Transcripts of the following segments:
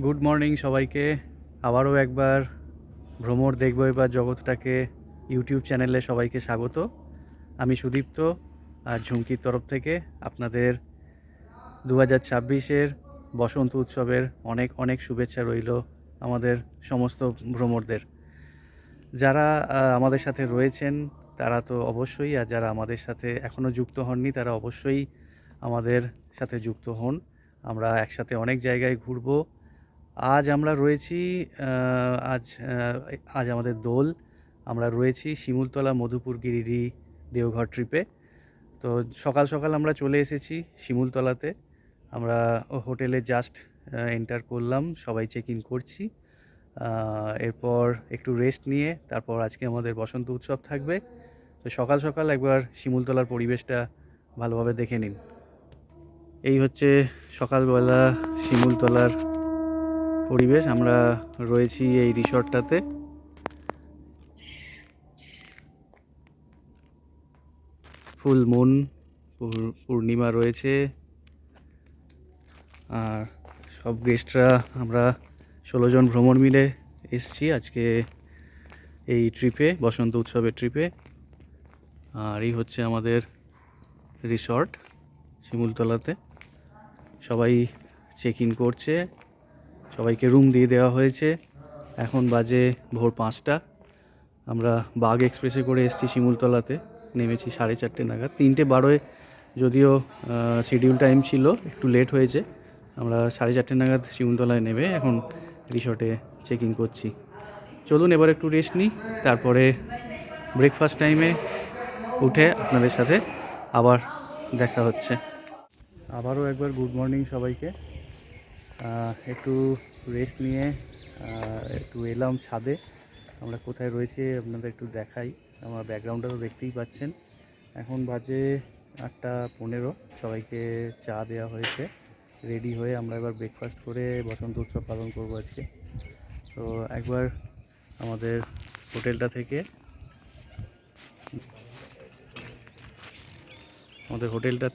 Good morning সবাইকে। আবারও একবার ভ্রমর দেখব এবার জগৎটাকে ইউটিউব চ্যানেলে সবাইকে স্বাগত। আমি সুদীপ্ত আর ঝুমকির তরফ থেকে আপনাদের 2026-এর বসন্ত উৎসবের অনেক অনেক শুভেচ্ছা রইল আমাদের সমস্ত ভ্রমরদের। যারা আমাদের সাথে রয়েছেন তারা তো অবশ্যই, আর যারা আমাদের সাথে এখনও যুক্ত হননি তারা অবশ্যই আমাদের সাথে যুক্ত হন। আমরা একসাথে অনেক জায়গায় ঘুরবো। আজ আমরা রয়েছি আজ আমাদের দোল। আমরা রয়েছি শিমুলতলা, মধুপুর, গিরিডি, দেওঘর ট্রিপে। তো সকাল সকাল আমরা চলে এসেছি শিমুলতলাতে। আমরা হোটেলে জাস্ট এন্টার করলাম, সবাই চেক ইন করছি। এরপর একটু রেস্ট নিয়ে তারপর আজকে আমাদের বসন্ত উৎসব থাকবে। তো সকাল সকাল একবার শিমুলতলার পরিবেশটা ভালোভাবে দেখে নিন। এই হচ্ছে সকালবেলা শিমুলতলার পরিবেশ। আমরা রয়েছি এই রিসর্টটাতে। ফুল মুন, পূর্ণিমা রয়েছে। আর সব গেস্টরা আমরা 16 জন ভ্রমণ মিলে এসছি আজকে এই ট্রিপে, বসন্ত উৎসবের ট্রিপে। আর এই হচ্ছে আমাদের রিসর্ট শিমুলতলাতে। সবাই চেক ইন করছে, সবাইকে রুম দিয়ে দেওয়া হয়েছে। এখন বাজে ভোর 5টা। আমরা বাগ এক্সপ্রেসে করে এসেছি শিমুলতলাতে, নেমেছি 4:30 নাগাদ। 3:12 যদিও শিডিউল টাইম ছিল, একটু লেট হয়েছে। আমরা 4:30 নাগাদ শিমুলতলায় নেমে এখন রিসর্টে চেক ইন করছি। চলুন এবার একটু রেস্ট নিই, তারপরে ব্রেকফাস্ট টাইমে উঠে আপনাদের সাথে আবার দেখা হচ্ছে। আবারও একবার গুড মর্নিং সবাইকে। একটু রেস্ট নিয়ে একটু এলাম ছাদে। আমরা কোথায় রয়েছি আপনাদের একটু দেখাই। আমার ব্যাকগ্রাউন্ডটা তো দেখতেই পাচ্ছেন। এখন বাজে 8:15। সবাইকে চা দেওয়া হয়েছে, রেডি হয়ে আমরা এবার ব্রেকফাস্ট করে বসন্ত উৎসব পালন করব আজকে। তো একবার আমাদের হোটেলটা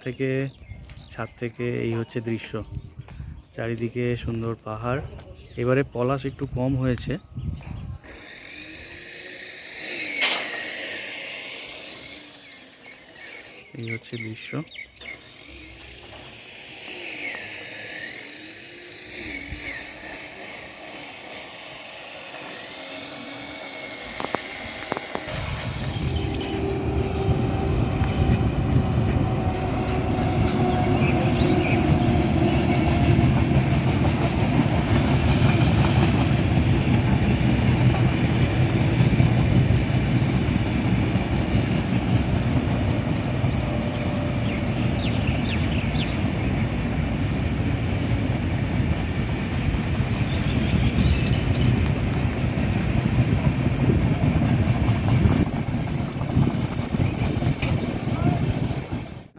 থেকে ছাদ থেকে এই হচ্ছে দৃশ্য। চারিদিকে সুন্দর পাহাড়। এবারে পলাশ একটু কম হয়েছে। এই হচ্ছে দৃশ্য।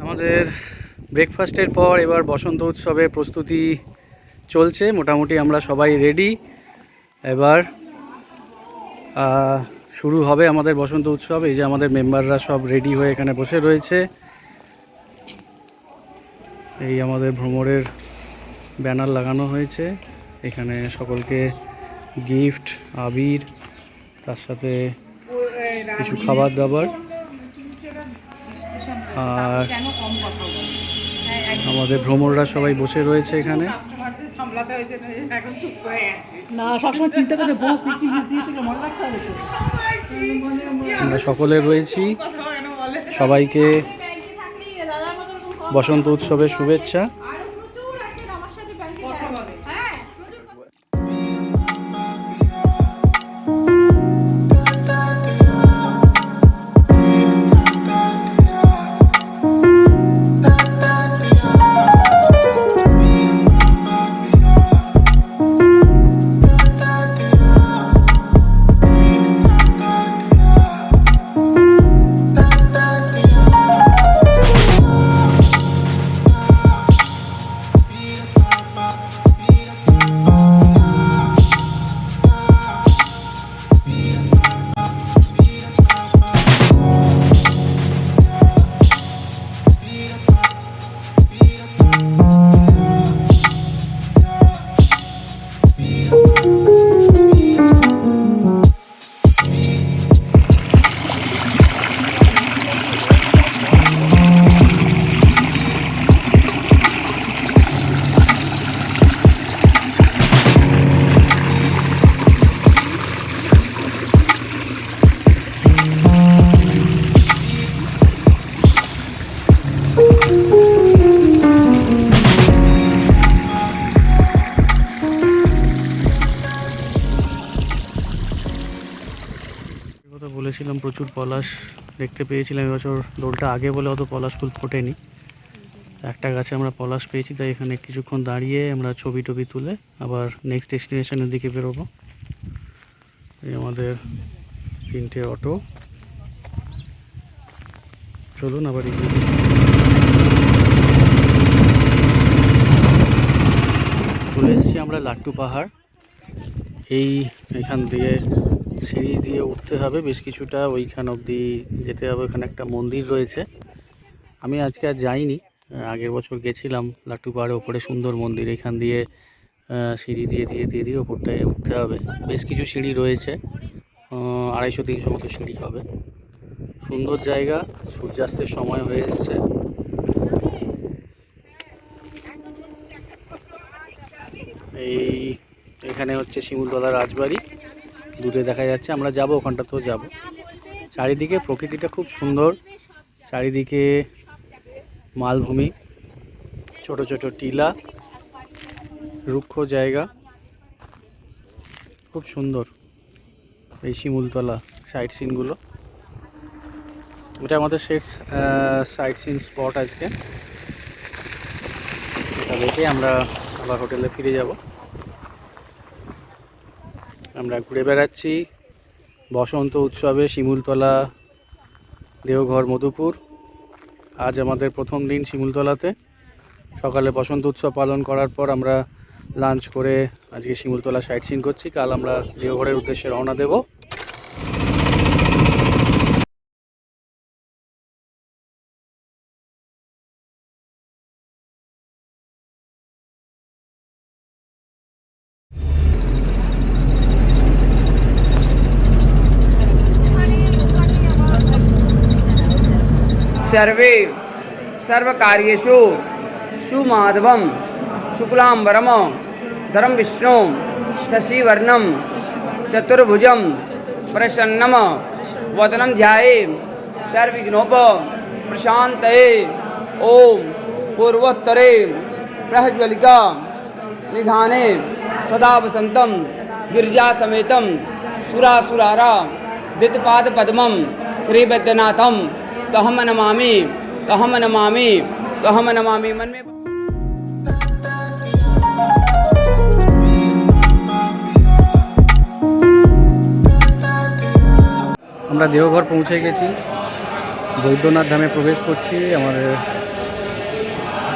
আমাদের ব্রেকফাস্টের পর এবার বসন্ত উৎসবের প্রস্তুতি চলছে। মোটামুটি আমরা সবাই রেডি। এবার শুরু হবে আমাদের বসন্ত উৎসব। এই যে আমাদের মেম্বাররা সব রেডি হয়ে এখানে বসে রয়েছে। এই আমাদের ভ্রমণের ব্যানার লাগানো হয়েছে। এখানে সকলকে গিফট, আবির, তার সাথে কিছু খাবার দাবার। আর আমাদের ভ্রমণরা সবাই বসে রয়েছে এখানে। আমরা সকলে রয়েছি। সবাইকে বসন্ত উৎসবের শুভেচ্ছা। বলেছিলাম প্রচুর পলাশ দেখতে পেয়েছিলাম, এবছর দোলটা আগে বলে অত পলাশ ফুল ফোটেনি। একটা গাছে আমরা পলাশ পেয়েছি, তাই এখানে কিছুক্ষণ দাঁড়িয়ে আমরা ছবি টবি তুলে আবার নেক্সট ডেস্টিনেশনের দিকে বেরোবো। এই আমাদের 3টে অটো, চলুন আবার এগিয়ে যাই। চলে এসেছি আমরা লাট্টু পাহাড়। এখান দিয়ে সিঁড়ি দিয়ে উঠতে হবে বেশ কিছুটা, ওইখান অবধি যেতে হবে। ওখানে একটা মন্দির রয়েছে, আমি আজকে আর যাইনি, আগের বছর গেছিলাম লাট্টু পাহাড়ে। ওপরে সুন্দর মন্দির, এখান দিয়ে সিঁড়ি দিয়ে ওপরটায় উঠতে হবে। বেশ কিছু সিঁড়ি রয়েছে, 250-300 মতো সিঁড়ি হবে। সুন্দর জায়গা, সূর্যাস্তের সময় হয়ে এসছে। এখানে হচ্ছে শিমুলতলা রাজবাড়ি, দূরে দেখা যাচ্ছে। আমরা যাব, ওখানটাতেও যাব। চারিদিকে প্রকৃতিটা খুব সুন্দর, চারিদিকে মালভূমি, ছোট ছোট টিলা, রুক্ষ জায়গা, খুব সুন্দর। এই শিমুলতলা সাইট সিনগুলো, এটা আমাদের শেষ সাইট সিন স্পট আজকে। এটা দেখে আমরা আবার হোটেলে ফিরে যাব। আমরা ঘুরে বেড়াচ্ছি বসন্ত উৎসবে শিমুলতলা, দেওঘর, মধুপুর। আজ আমাদের প্রথম দিন শিমুলতলাতে। সকালে বসন্ত উৎসব পালন করার পর আমরা লাঞ্চ করে আজকে শিমুলতলা সাইট সিন করছি। কাল আমরা দেওঘরের উদ্দেশ্যে রওনা দেব। सर्वे सर्वकार्येषु सुमाधवं शुक्लांबरम धरम विष्णु शशिवर्णम चतुर्भुजं प्रसन्नम वदनं ध्याये सर्वविघ्नोप प्रशान्तये। ओम पूर्वोत्तरे प्रज्वलिका निधाने सदा वसन्तं गिरिजा समेतं सुरासुरारा दितपाद पद्मं श्रीवैद्यनाथं तहम नमामि तहम नमामि तहम नमामि। मन में আমরা দেওঘর পৌঁছে গেছি, বৈদ্যনাথ ধামে প্রবেশ করছি। আমাদের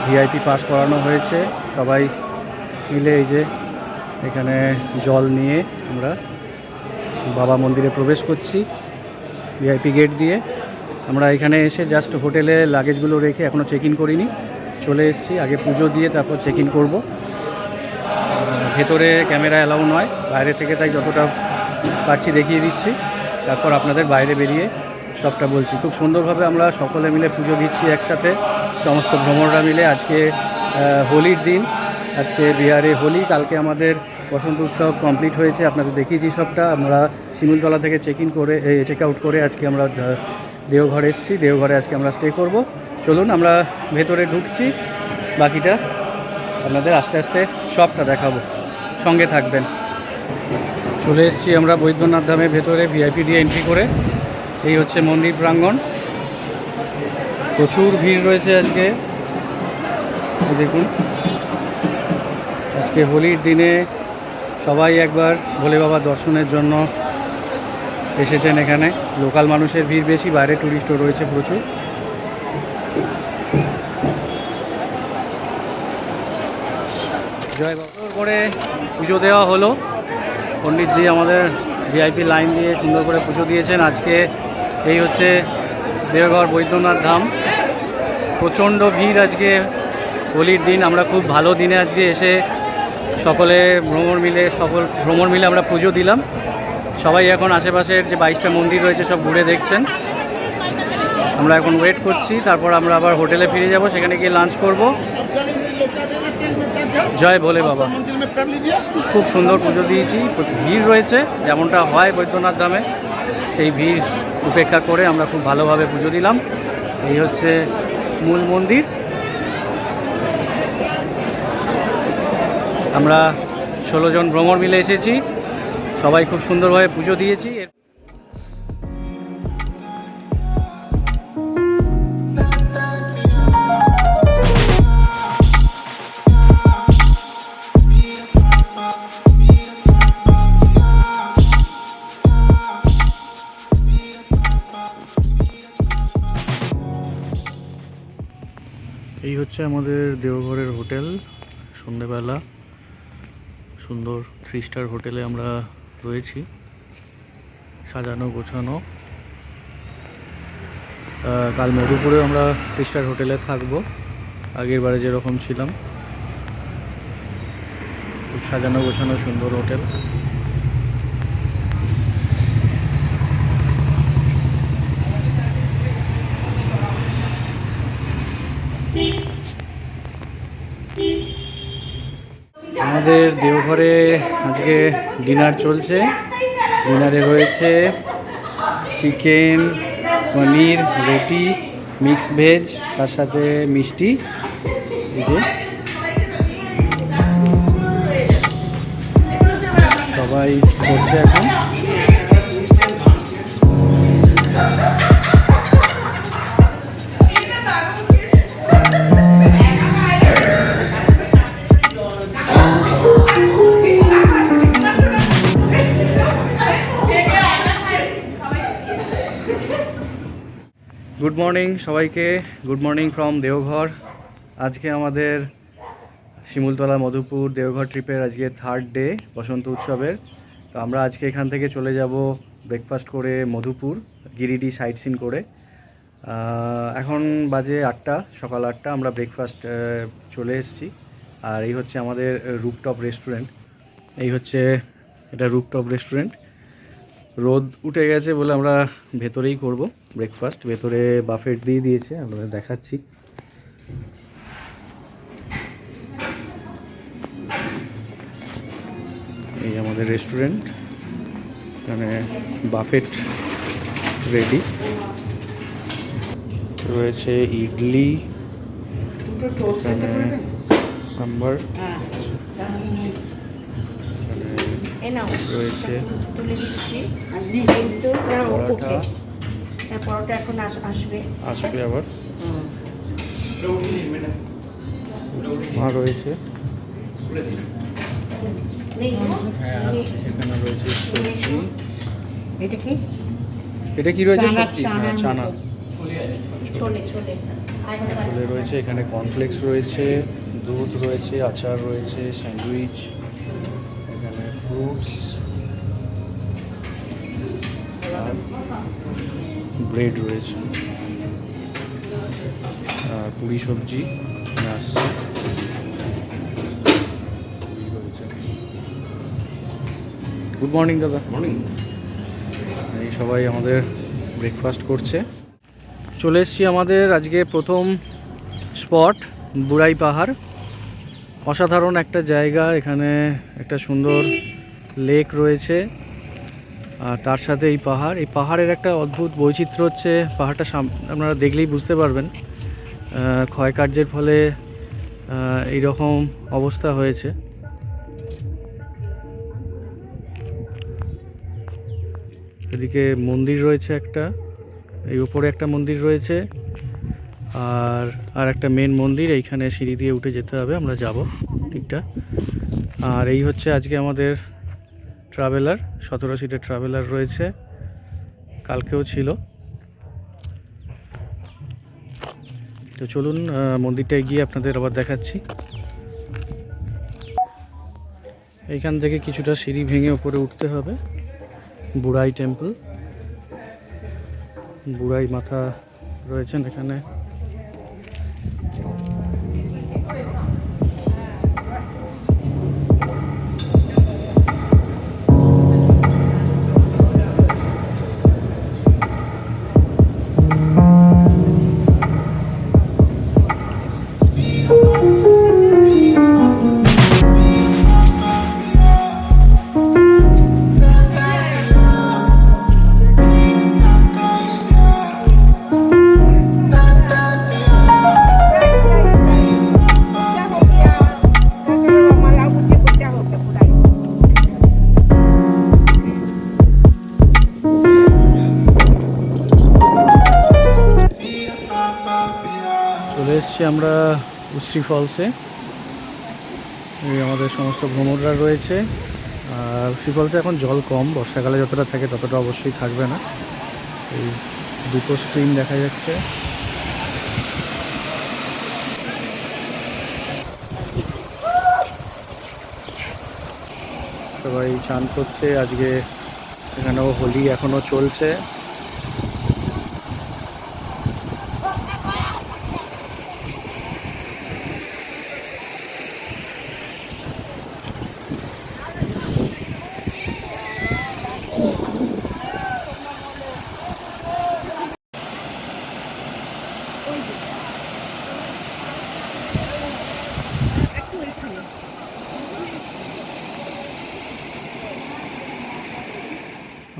ভিআইপি পাস করানো হয়েছে, সবাই মিলে এই যে এখানে জল নিয়ে আমরা বাবা মন্দিরে প্রবেশ করছি ভিআইপি গেট দিয়ে। আমরা এখানে এসে জাস্ট হোটেলে লাগেজগুলো রেখে এখনও চেক ইন করিনি, চলে এসেছি। আগে পুজো দিয়ে তারপর চেক ইন করবো। ভেতরে ক্যামেরা অ্যালাউ নয়, বাইরে থেকে তাই যতটা পারছি দেখিয়ে দিচ্ছি, তারপর আপনাদের বাইরে বেরিয়ে সবটা বলছি। খুব সুন্দরভাবে আমরা সকলে মিলে পুজো দিচ্ছি একসাথে, সমস্ত ভ্রমণরা মিলে। আজকে হোলির দিন, আজকে বিহারে হোলি, কালকে আমাদের বসন্ত উৎসব কমপ্লিট হয়েছে, আপনাদের দেখিয়েছি সবটা। আমরা শিমুলতলা থেকে চেক আউট করে আজকে আমরা দেওঘর এসেছি। দেওঘরে আজকে আমরা স্টে করব। চলুন আমরা ভেতরে ঢুকছি, বাকিটা আপনাদের আস্তে আস্তে সবটা দেখাবো, সঙ্গে থাকবেন। চলে এসেছি আমরা বৈদ্যনাথ ধামের ভেতরে ভিআইপি দিয়ে এন্ট্রি করে। এই হচ্ছে মন্দির প্রাঙ্গণ, প্রচুর ভিড় রয়েছে আজকে। দেখুন, আজকে হোলির দিনে সবাই একবার ভোলে বাবা দর্শনের জন্য এসেছেন এখানে। লোকাল মানুষের ভিড় বেশি, বাইরে টুরিস্টও রয়েছে প্রচুর। জয় বাবা করে পুজো দেওয়া হলো। পণ্ডিতজি আমাদের ভিআইপি লাইন দিয়ে সুন্দর করে পুজো দিয়েছেন। আজকে এই হচ্ছে দেওঘর বৈদ্যনাথ ধাম, প্রচণ্ড ভিড় আজকে হোলির দিন। আমরা খুব ভালো দিনে আজকে এসে সকল ভ্রমণ মিলে আমরা পুজো দিলাম। সবাই এখন আশেপাশের যে 22টা মন্দির রয়েছে সব ঘুরে দেখছেন। আমরা এখন ওয়েট করছি, তারপর আমরা আবার হোটেলে ফিরে যাব, সেখানে গিয়ে লাঞ্চ করব। জয় ভোলে বাবা। খুব সুন্দর পুজো দিয়েছি, ভিড় রয়েছে যেমনটা হয় বৈদ্যনাথ ধামে, সেই ভিড় উপেক্ষা করে আমরা খুব ভালোভাবে পুজো দিলাম। এই হচ্ছে মূল মন্দির। আমরা 16 জন ভ্রমণ মিলে এসেছি, সবাই খুব সুন্দরভাবে পুজো দিয়েছি। এই হচ্ছে আমাদের দেওঘরের হোটেল। সন্ধ্যেবেলা সুন্দর 3 স্টার হোটেলে আমরা রয়েছি, সাজানো গোছানো। কাল মধুপুরে আমরা 3 স্টার হোটেলে থাকবো, আগের বারে যেরকম ছিলাম। খুব সাজানো গোছানো সুন্দর হোটেল। আমাদের দেওঘরে আজকে ডিনার চলছে। ডিনারে রয়েছে চিকেন, পনির, রুটি, মিক্স ভেজ, তার সাথে মিষ্টি। এই যে সবাই করছে এখন। গুড মর্নিং সবাইকে, গুড মর্নিং ফ্রম দেওঘর। আজকে আমাদের শিমুলতলা মধুপুর দেওঘর ট্রিপের আজকে 3rd ডে বসন্ত উৎসবের। তো আমরা আজকে এখান থেকে চলে যাব ব্রেকফাস্ট করে মধুপুর, গিরিডি সাইট সিন করে। এখন বাজে 8টা, সকাল 8টা। আমরা ব্রেকফাস্ট চলে এসেছি। আর এই হচ্ছে আমাদের রুপটপ রেস্টুরেন্ট। এই হচ্ছে এটা রুপটপ রেস্টুরেন্ট। রোদ উঠে গেছে বলে আমরা ভেতরেই করব ব্রেকফাস্ট। ভেতরে বাফেট দিয়ে দিয়েছে, আপনাদের দেখাচ্ছি। এই আমাদের রেস্টুরেন্ট, এখানে বাফেট রেডি রয়েছে। ইডলি, এখানে সাম্বার রয়েছে, পরোটা এখন আসবে আবার। আর রয়েছে এখানে রয়েছে সবজি। এটা কি রয়েছে? চানা ছোলে রয়েছে। এখানে কর্নফ্লেক্স রয়েছে, দুধ রয়েছে, আচার রয়েছে, স্যান্ডউইচ, এখানে ফ্রুটস, ব্রেড রয়েছে, আর পুরি সবজি আসছে। গুড মর্নিং দাদা। মর্নিং। এই সবাই আমাদের ব্রেকফাস্ট করছে। চলে এসেছি আমাদের আজকে প্রথম স্পট, বুড়াই পাহাড়। অসাধারণ একটা জায়গা। এখানে একটা সুন্দর লেক রয়েছে, আর তার সাথে এই পাহাড়। এই পাহাড়ের একটা অদ্ভুত বৈচিত্র্য হচ্ছে, পাহাড়টা আপনারা দেখলেই বুঝতে পারবেন। ক্ষয়কার্যের ফলে এই রকম অবস্থা হয়েছে। এদিকে মন্দির রয়েছে একটা, এই উপরে একটা মন্দির রয়েছে, আর একটা মেন মন্দির। এইখানে সিঁড়ি দিয়ে উঠে যেতে হবে, আমরা যাব ঠিকঠাক। আর এই হচ্ছে আজকে আমাদের ট্রাভেলার, 17 সিটের ট্রাভেলার রয়েছে, কালকেও ছিল। তো চলুন মন্দিরটায় গিয়ে আপনাদের আবার দেখাচ্ছি। এইখান থেকে কিছুটা সিঁড়ি ভেঙে উপরে উঠতে হবে। বুড়াই টেম্পল, বুড়াই মাথা রয়েছেন এখানে। চলে এসছি আমরা উশ্রী ফলসে। এই আমাদের সমস্ত ভ্রমণরা রয়েছে। আর উশ্রী ফলসে এখন জল কম, বর্ষাকালে যতটা থাকে ততটা অবশ্যই থাকবে না। এই দুটো স্ট্রিম দেখা যাচ্ছে। সবাই চান করছে আজকে। এখানেও হোলি এখনো চলছে।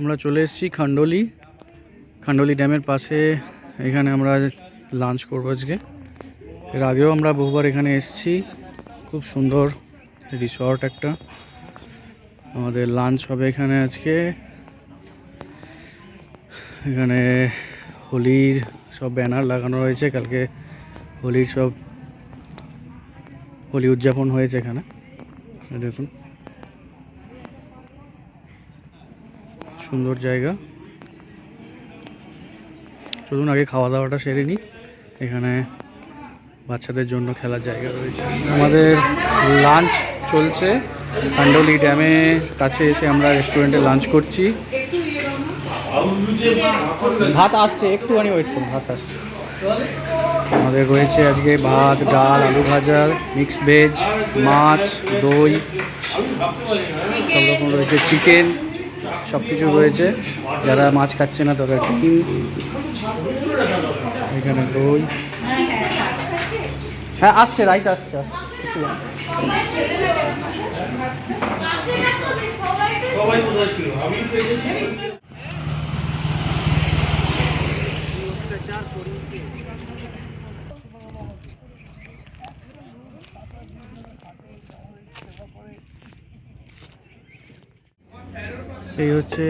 আমরা চলে এসেছি খান্ডলি ড্যামের পাশে। এখানে আমরা লাঞ্চ করবো আজকে। এর আগেও আমরা বহুবার এখানে এসেছি। খুব সুন্দর রিসর্ট একটা। আমাদের লাঞ্চ হবে এখানে আজকে। এখানে হোলির সব ব্যানার লাগানো রয়েছে। কালকে হোলির সব হোলি উদযাপন হয়েছে এখানে, দেখুন সুন্দর জায়গা। চলুন আগে খাওয়া দাওয়াটা সেরে নিই। এখানে বাচ্চাদের জন্য খেলার জায়গা রয়েছে। আমাদের লাঞ্চ চলছে খান্ডলি ড্যামের কাছে এসে আমরা রেস্টুরেন্টে লাঞ্চ করছি। ভাত আসছে, একটুখানি ওয়েট করুন, ভাত আসছে। আমাদের রয়েছে আজকে ভাত, ডাল, আলু ভাজা, মিক্স ভেজ, মাছ, দই, সব রকম রয়েছে, চিকেন, সব কিছু রয়েছে। যারা মাছ খাচ্ছে না তারা ডিম, এখানে দই। হ্যাঁ আসছে, রাইস আসছে আসছে একটু। এই হচ্ছে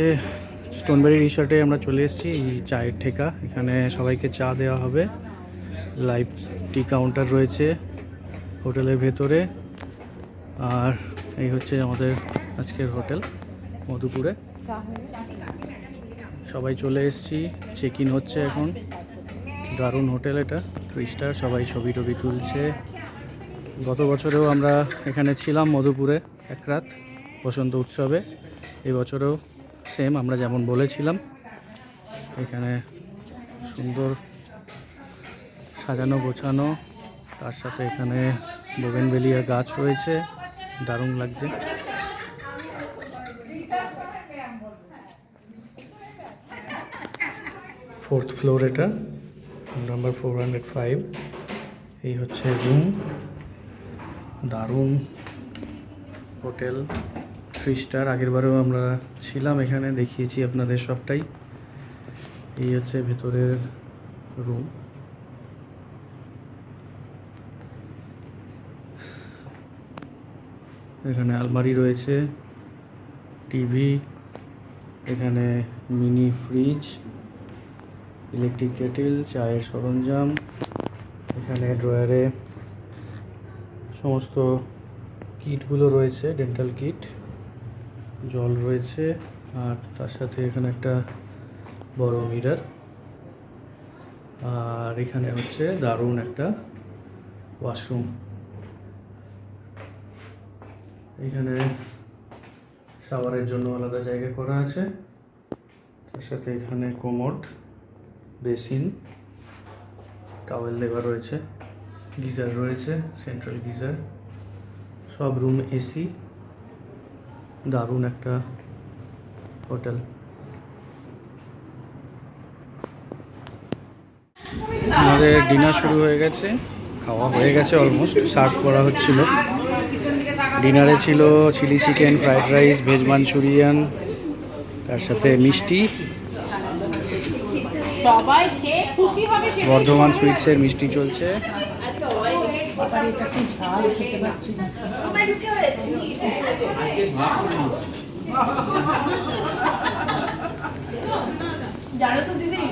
স্টোনবেরি রিসর্টে আমরা চলে এসেছি। এই চায়ের ঠেকা, এখানে সবাইকে চা দেওয়া হবে। লাইভ টি কাউন্টার রয়েছে হোটেলের ভেতরে। আর এই হচ্ছে আমাদের আজকের হোটেল মধুপুরে। সবাই চলে এসেছি, চেক ইন হচ্ছে এখন। দারুণ হোটেল এটা, 3 স্টার। সবাই ছবি টবি তুলছে। গত বছরেও আমরা এখানে ছিলাম মধুপুরে এক রাত বসন্ত উৎসবে। এই বছরেও সেম আমরা যেমন বলেছিলাম। এখানে সুন্দর সাজানো গোছানো, তার সাথে এখানে বোগেনভেলিয়া গাছ রয়েছে, দারুণ লাগছে। ফোর্থ ফ্লোর, এটা নাম্বার 405। এই হচ্ছে রুম। দারুণ হোটেল, 3 স্টার। আগের বারেও আমরা ছিলাম এখানে, দেখিয়েছি আপনাদের সবটাই। এই হচ্ছে ভেতরের রুম। এখানে আলমারি রয়েছে, টিভি, এখানে মিনি ফ্রিজ, ইলেকট্রিক কেটেল, চায়ের সরঞ্জাম। এখানে ড্রয়ারে সমস্ত কিটগুলো রয়েছে, ডেন্টাল কিট, জল রয়েছে। আর তার সাথে এখানে একটা বড় মিরর। আর এখানে হচ্ছে দারুণ একটা ওয়াশরুম। এখানে শাওয়ারের জন্য আলাদা জায়গা করা আছে। তার সাথে এখানে কোমোড, বেসিন, টাওয়েল দেওয়া রয়েছে, গিজার রয়েছে, সেন্ট্রাল গিজার। সব রুম এসি। দারুণ একটা হোটেল। আমাদের ডিনার শুরু হয়ে গেছে, খাওয়া হয়ে গেছে, অলমোস্ট সার্ভ করা হচ্ছিল। ডিনারে ছিল chilli chicken, fried rice, veg manchurian, তার সাথে মিষ্টি। বর্ধমান সুইটসের মিষ্টি চলছে। জানো তো দিদি,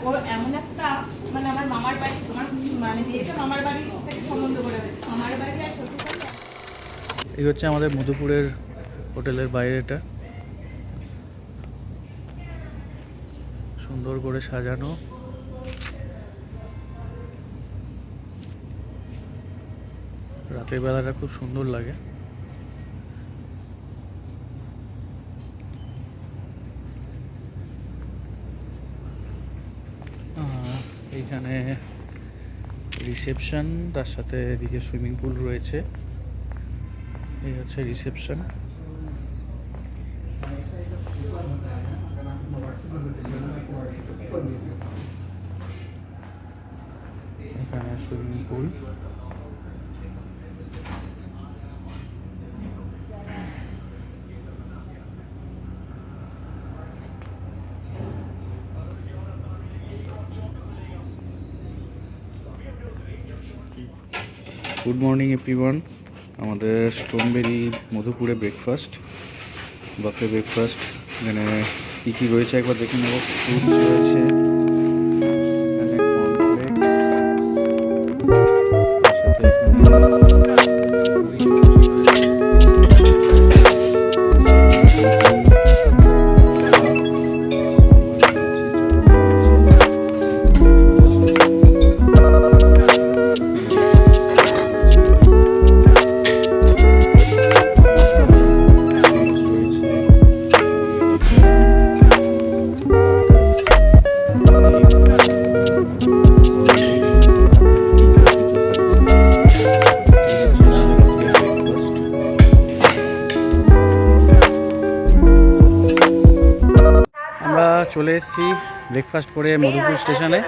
ও এমন একটা মানে আমার মামার বাড়ি, তোমার মানে বিয়েটা মামার বাড়ি থেকে সম্বন্ধ করে হয়েছে। মামার বাড়ি আর শ্বশুর বাড়ি। এই হচ্ছে আমাদের মধুপুরের হোটেলের বাইরেটা, সুন্দর করে সাজানো। রাতের বেলাটা খুব সুন্দর লাগে। এখানে রিসেপশন, তার সাথে এদিকে সুইমিং পুল রয়েছে। এই হচ্ছে রিসেপশন। এখানে swimming pool. Good morning everyone. আমাদের স্টোনবেরি মধুপুরে ব্রেকফাস্ট, বাফে ব্রেকফাস্ট। এখানে কী কী রয়েছে একবার দেখে নেব। ফ্রুটস রয়েছে, এখানে কর্নফ্লেক্স, তার সাথে চলে এসেছি ব্রেকফাস্ট করে মধুপুর স্টেশনে।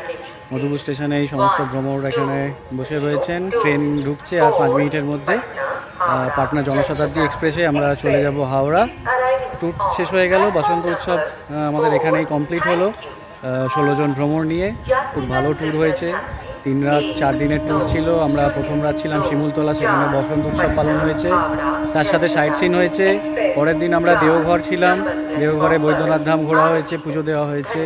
মধুপুর স্টেশনে এই সমস্ত ভ্রমণ এখানে বসে রয়েছেন। ট্রেন ঢুকছে আর 5 মিনিটের মধ্যে। পাটনা জনশতাব্দী এক্সপ্রেসে আমরা চলে যাব হাওড়া। ট্যুর শেষ হয়ে গেল, বসন্ত উৎসব আমাদের এখানেই কমপ্লিট হলো 16 জন ভ্রমণ নিয়ে। খুব ভালো ট্যুর হয়েছে। 3 রাত 4 দিনের ট্যুর ছিল। আমরা প্রথম রাত ছিলাম শিমুলতলা, সেখানে বসন্ত উৎসব পালন হয়েছে, তার সাথে সাইট সিন হয়েছে। পরের দিন আমরা দেওঘর ছিলাম, দেওঘরে বৈদ্যনাথ ধাম ঘোরা হয়েছে, পুজো দেওয়া হয়েছে।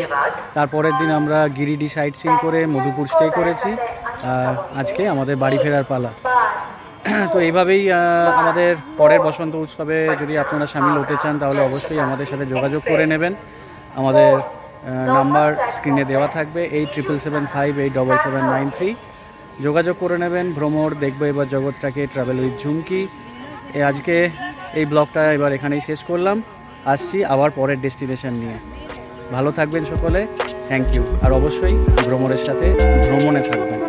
তারপরের দিন আমরা গিরিডি সাইট সিন করে মধুপুর স্টে করেছি। আজকে আমাদের বাড়ি ফেরার পালা। তো এইভাবেই আমাদের পরের বসন্ত উৎসবে যদি আপনারা সামিল হতে চান তাহলে অবশ্যই আমাদের সাথে যোগাযোগ করে নেবেন। আমাদের নাম্বার স্ক্রিনে দেওয়া থাকবে 87758793। যোগাযোগ করে নেবেন। ভ্রমণ দেখবো এবার জগৎটাকে, ট্রাভেল উইথ ঝুমকি। আজকে এই ব্লগটা এবার এখানেই শেষ করলাম। আসছি আবার পরের ডেস্টিনেশন নিয়ে। ভালো থাকবেন সকলে, থ্যাংক ইউ। আর অবশ্যই ভ্রমণের সাথে ভ্রমণে থাকবেন।